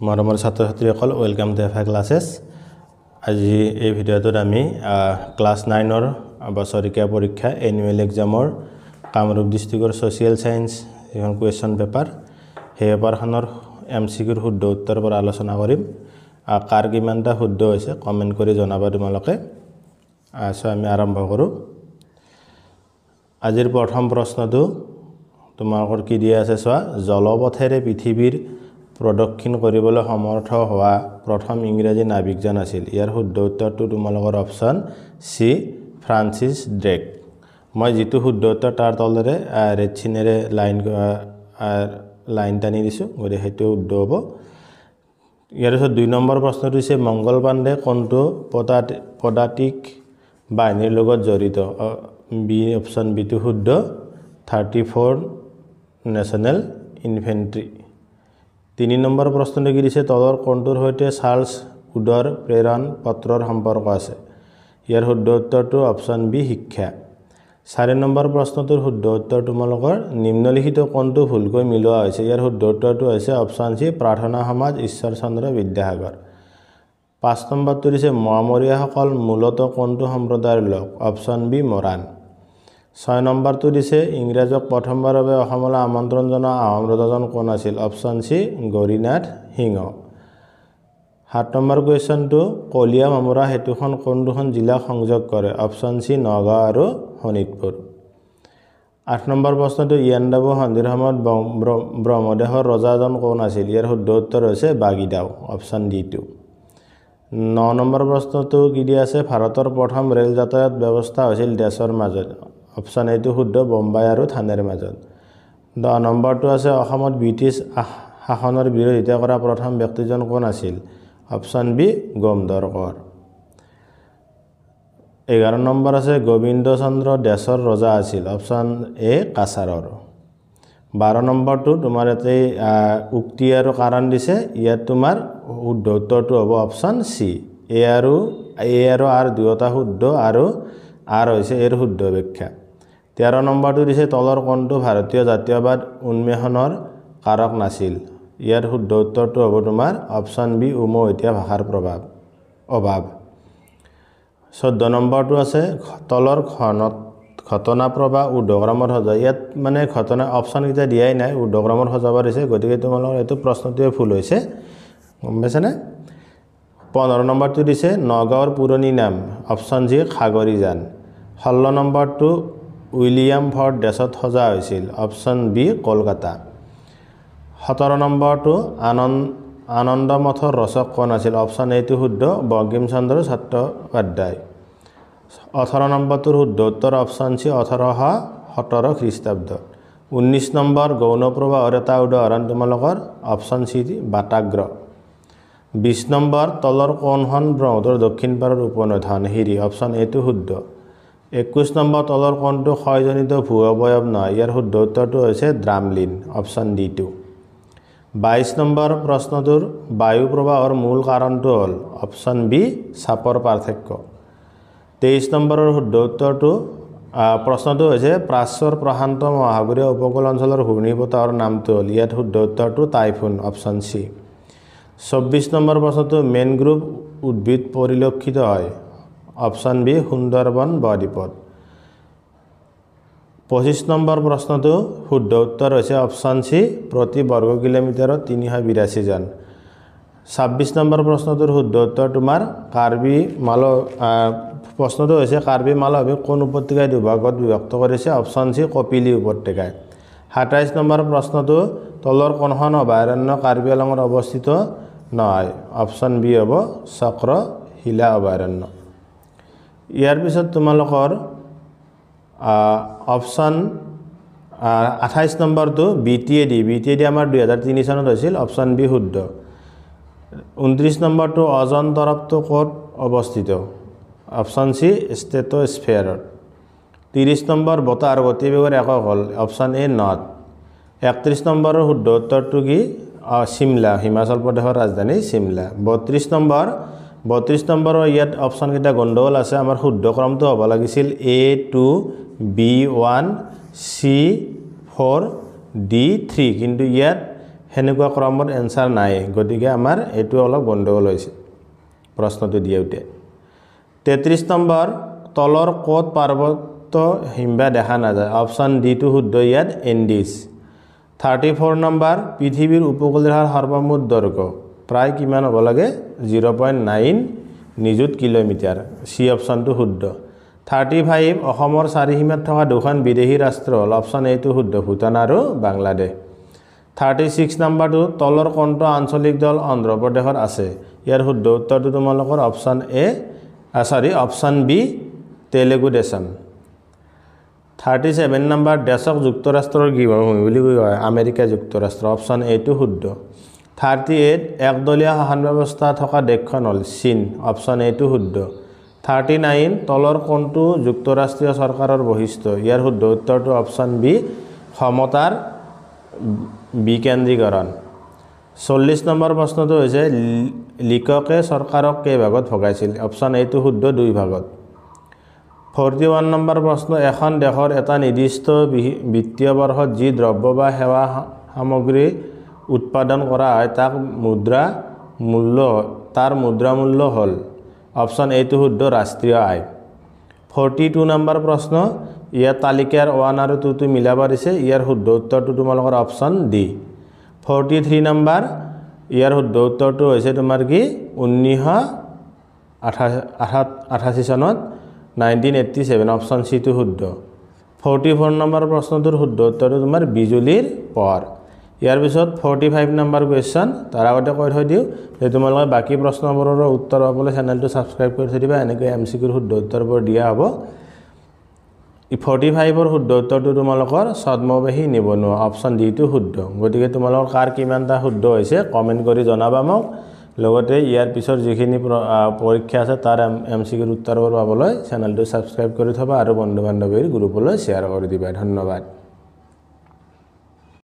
মৰমৰ ছাত্ৰ-ছাত্ৰীসকল welcome to FI ক্লাसेस আজি এই ভিডিঅ'টোত আমি ক্লাস 9 ৰ বছৰিকীয়া পৰীক্ষা এনুৱেল এক্সামৰ কামৰূপ ডিস্ট্ৰিক্টৰ সোশিয়েল সায়েন্স এখন কোৱেশ্চন পেপাৰ হে পেপাৰখনৰ এমসিকিউৰ শুদ্ধ উত্তৰ পৰা আলোচনা কৰিম কাৰ কিমানটা শুদ্ধ হৈছে কমেন্ট কৰি জনাবা তোমালোকে সো আমি আৰম্ভ কৰো আজিৰ প্ৰথম প্ৰশ্নটো তোমালোকৰ কি দিয়া আছে চোৱা জলপথেৰে পৃথিৱীৰ প্ৰদক্ষিণ কৰিবলৈ সমৰ্থ হোৱা প্ৰথম ইংৰাজী নাবিকজন আছিল ইয়াৰ শুদ্ধ উত্তৰটো তোমালোকৰ অপচন সি ফ্ৰান্সিছ ড্ৰেক মই যেটো শুদ্ধ উত্তৰ তাৰ তলৰে ৰেড চিনেৰে লাইন টানি দিছো গৰে হেতু শুদ্ধ হ'ব ইয়াৰ পিছত 2 নম্বৰ প্ৰশ্নটো হৈছে মংগল পাণ্ডে কোনটো পদাতিক বাহিনীৰ লগত জড়িত বি অপচন বি টো শুদ্ধ 34 নেশনাল ইনফেন্ট্ৰি 3 নম্বৰ প্ৰশ্নটো কি দিছে তলৰ কোনটোৰ হৈতে চাৰ্লছ উডৰ প্ৰেৰণ পত্ৰৰ সম্পৰ্ক আছে ইয়াৰ শুদ্ধ উত্তৰটো অপচন বি শিক্ষা 4 নম্বৰ প্ৰশ্নটোৰ শুদ্ধ উত্তৰ তোমালোকৰ নিম্নলিখিত কোনটো ভুলকৈ মিলোৱা হৈছে ইয়াৰ শুদ্ধ উত্তৰটো হৈছে অপচন সি প্ৰাৰ্থনা সমাজ ঈশ্বৰচন্দ্ৰ বিদ্যাসাগৰ 5 নম্বৰটো দিছে মহামৰীয়াসকল মূলত কোনটো সম্প্ৰদায়ৰ লোক অপচন বি মৰাণ 6 নম্বৰটো দিছে ইংৰাজক প্ৰথমবাৰৰ বাবে অসমলৈ আমন্ত্ৰণ জনোৱা আহোম ৰজাজন কোন আছিল অপচন সি গৰিনাথ সিংহ 7 নম্বৰ কোৱেশ্চনটো কলিয়া মামৰা হেতুখন কোন দুখন জিলা সংযোগ কৰে অপচন সি নগাঁও আৰু শোণিতপুৰ 8 নম্বৰ প্ৰশ্নটো ইয়াণ্ডাবু সন্ধিৰ সময়ত ব্ৰহ্মদেশৰ ৰজাজন কোন আছিল ইয়াৰ শুদ্ধ উত্তৰ হৈছে বাগিদাও অপচন ডি 2 9 নম্বৰ প্ৰশ্নটো কি দিয়া আছে ভাৰতৰ প্ৰথম ৰেল যাতায়াত ব্যৱস্থা হৈছিল দেশৰ মাজত অপচন এ টো শুদ্ধ বোম্বাই আৰু থানেৰ মাজত 10 নম্বৰটো আছে অসমত ব্ৰিটিছ শাসনৰ বিৰোধিতা কৰা প্ৰথম ব্যক্তিজন কোন আছিল option B Gomdhar Konwar 11 number আছে গোবিন্দ চন্দ্ৰ দেশৰ ৰজা আছিল অপচন এ কাছাৰৰ 12 নম্বৰটো তোমাৰ এতে উক্তি আৰু কাৰণ দিছে ইয়াত তোমাৰ শুদ্ধ উত্তৰটো হ'ব অপচন সি এ আৰু আৰ দুয়োটা শুদ্ধ আৰু আৰ হৈছে এৰ শুদ্ধ ব্যাখ্যা 13 নম্বৰটো দিছে তলৰ কোনটো ভাৰতীয় জাতীয়বাদ উন্মেষণৰ কাৰক নাছিল ইয়াৰ শুদ্ধ উত্তৰটো হ'ব তোমাৰ অপচন বি উমৈহতীয়া ভাষাৰ অভাৱ 14 নম্বৰটো আছে তলৰ ঘটনা প্ৰবাহ ঊৰ্ধ্বক্ৰমত সজোৱা ইয়াত মানে ঘটনা অপচন কিটা দিয়াই নাই ঊৰ্ধ্বক্ৰমত সজাব দিছে গতিকে তোমালোকৰ এটো প্ৰশ্নটোৱে ভুল হৈছে গম পাইছানে 15 নম্বৰটো দিছে নগাঁৱৰ পুৰণি নাম অপচন জি খাগৰিজান 16 নম্বৰটো উইলিয়াম ফৰ্ড দেশত সজা হৈছিল অপচন বি কলকাতা 17 নম্বৰটো আনন্দ মঠৰ ৰচক কোন আছিল অপচন এ টো শুদ্ধ বঙ্কিমচন্দ্ৰ চট্টোপাধ্যায় 18 নম্বৰটোৰ শুদ্ধ উত্তৰ অপচন সি 1817 খ্ৰীষ্টাব্দ 19 নম্বৰ গৌণ প্ৰবাহৰ এটা উদাহৰণ তোমালোকৰ অপচন সি বাতাগ্ৰ 20 নম্বৰ তলৰ কোনখন ব্ৰহ্মপুত্ৰৰ দক্ষিণ পাৰৰ উপনৈ ধনশিৰি অপচন এ টো শুদ্ধ 21 নম্বৰ তলৰ কোনটো ক্ষয়জনিত ভূ অৱয়ব নহয় ইয়াৰ শুদ্ধ উত্তৰটো হৈছে ড্ৰামলিন অপচন ডি 2 22 নম্বৰ প্ৰশ্নটোৰ বায়ু প্ৰবাহৰ মূল কাৰণটো হ'ল অপচন বি চাপৰ পাৰ্থক্য 23 নম্বৰৰ শুদ্ধ উত্তৰটো প্ৰশ্নটো হৈছে প্ৰাচ্যৰ প্ৰশান্ত মহাসাগৰীয় উপকূল অঞ্চলৰ ঘূৰ্ণীবতাহৰ নামটো হ'ল ইয়াত শুদ্ধ উত্তৰটো টাইফুন অপচন সি 24 নম্বৰ প্ৰশ্নটো মেনগ্ৰোভ উদ্ভিদ পৰিলক্ষিত হয় অপচন বি সুন্দৰবন বদ্বীপত 25 নম্বৰ প্ৰশ্নটো শুদ্ধ উত্তৰ হৈছে অপচন সি প্ৰতি বৰ্গ কিলোমিটাৰত 382 জন 26 নম্বৰ প্ৰশ্নটোৰ শুদ্ধ উত্তৰ তোমাৰ কাৰ্বি প্ৰশ্নটো হৈছে কাৰ্বি মালভূমিক কোন উপত্যকাই দুভাগত বিভক্ত কৰিছে অপচন সি কপিলী উপত্যকাই 27 নম্বৰ প্ৰশ্নটো তলৰ কোনখন অভয়াৰণ্য কাৰ্বি আংলঙত অৱস্থিত নহয় অপচন বি হ'ব চক্ৰশিলা অভয়াৰণ্য ইয়াৰ পিছত তোমালোকৰ অপচন 28 নম্বৰটো বিটিএডি আমাৰ 2003 চনত হৈছিল অপচন বি শুদ্ধ 29 নম্বৰটো অজন তৰপটো ক'ত অৱস্থিত অপচন সি ষ্টেট্ৰস্ফিয়াৰত 30 নম্বৰ বতাহৰ গতিবেগৰ একক হ'ল অপচন এ নট 31 নম্বৰৰ শুদ্ধ উত্তৰটো কি শিমলা হিমাচল প্ৰদেশৰ ৰাজধানী শিমলা 32 নম্বৰৰ ইয়াত অপচন কেইটা গণ্ডগোল আছে আমাৰ শুদ্ধ ক্ৰমটো হ'ব লাগিছিল A2 B1 C4 D3 কিন্তু ইয়াত হেনেকুৱা ক্ৰমৰ এনসাৰ নাই গতিকে আমাৰ এটো অলপ গণ্ডগোল হৈছে প্ৰশ্নটো দিওঁতে 33 নম্বৰ তলৰ কোট পাৰ্বত্য হিমবাহ দেখা নাযায় অপচন ডি টু শুদ্ধ ইয়াত এন্ডিজ 34 নম্বৰ পৃথিৱীৰ উপকূলৰেখাৰ সৰ্বমুঠ দৈৰ্ঘ্য প্ৰায় কিমান হ'ব লাগে 0.9 নিযুত কিলোমিটাৰ সি অপচনটো শুদ্ধ 35 অসমৰ চাৰিসীমাত থকা দুখন বিদেশী ৰাষ্ট্ৰ হ'ল অপচন এ টো শুদ্ধ ভূটান আৰু বাংলাদেশ 36 নম্বৰটো তলৰ কোনটো আঞ্চলিক দল অন্ধ্ৰ প্ৰদেশত আছে ইয়াৰ শুদ্ধ উত্তৰটো তোমালোকৰ option A option B Telugu Desam 37 number দেশক যুক্তৰাষ্ট্ৰৰ গৃহভূমি বুলি কোৱা হয় আমেৰিকা যুক্তৰাষ্ট্ৰ অপচন এ টো শুদ্ধ 38 একদলীয় শাসন ব্যৱস্থা থকা দেশখন হ'ল চীন অপচন এ টো শুদ্ধ 39 তলৰ কোনটো যুক্তৰাষ্ট্ৰীয় চৰকাৰৰ বৈশিষ্ট্য ইয়াৰ শুদ্ধ উত্তৰটো অপচন বি ক্ষমতাৰ বিকেন্দ্ৰীকৰণ 40 নম্বৰ প্ৰশ্নটো হৈছে লিখকে চৰকাৰক কেই ভাগত ভগাইছিল অপচন এ টো শুদ্ধ দুই ভাগত 41 নম্বৰ প্ৰশ্ন এখন দেশৰ এটা নিৰ্দিষ্ট বিত্তীয় বৰ্ষত যি দ্ৰব্য বা সেৱা সামগ্ৰী উৎপাদন কৰা হয় তাক মুদ্ৰা মূল্য হ'ল অপচন এ টো শুদ্ধ ৰাষ্ট্ৰীয় আয় 42 নম্বৰ প্ৰশ্ন ইয়াৰ তালিকাৰ 1 আৰু 2 টো মিলাব দিছে ইয়াৰ শুদ্ধ উত্তৰটো তোমালোকৰ অপচন ডি 43 নম্বৰ ইয়াৰ শুদ্ধ উত্তৰটো হৈছে তোমাৰ কি 1988 চনত 1987 অপচন সি টো শুদ্ধ 44 নম্বৰ প্ৰশ্নটোৰ শুদ্ধ উত্তৰটো তোমাৰ বিজুলীৰ পোহৰ ইয়াৰ পিছত 45 নম্বৰ কোৱেশ্চন তাৰ আগতে কৈ থৈ দিও যে তোমালোকে বাকি প্ৰশ্নবোৰৰ উত্তৰ পাবলৈ চেনেলটো সাবস্ক্ৰাইব কৰি থৈ দিবা এনেকৈ এমসিকিউৰ শুদ্ধ উত্তৰবোৰ দিয়া হ'ব 45 ৰ শুদ্ধ উত্তৰটো তোমালোকৰ ছদ্মবেশী নিবনুৱা অপচন ডি টো শুদ্ধ গতিকে তোমালোকৰ কাৰ কিমানটা শুদ্ধ হৈছে কমেন্ট কৰি জনাবা মোক লগতে ইয়াৰ পিছৰ যিখিনি পৰীক্ষা আছে তাৰ এমসিকিউৰ উত্তৰবোৰ পাবলৈ চেনেলটো সাবস্ক্ৰাইব কৰি থবা আৰু বন্ধু বান্ধৱীৰ গ্ৰুপলৈ শ্বেয়াৰ কৰি দিবা ধন্যবাদ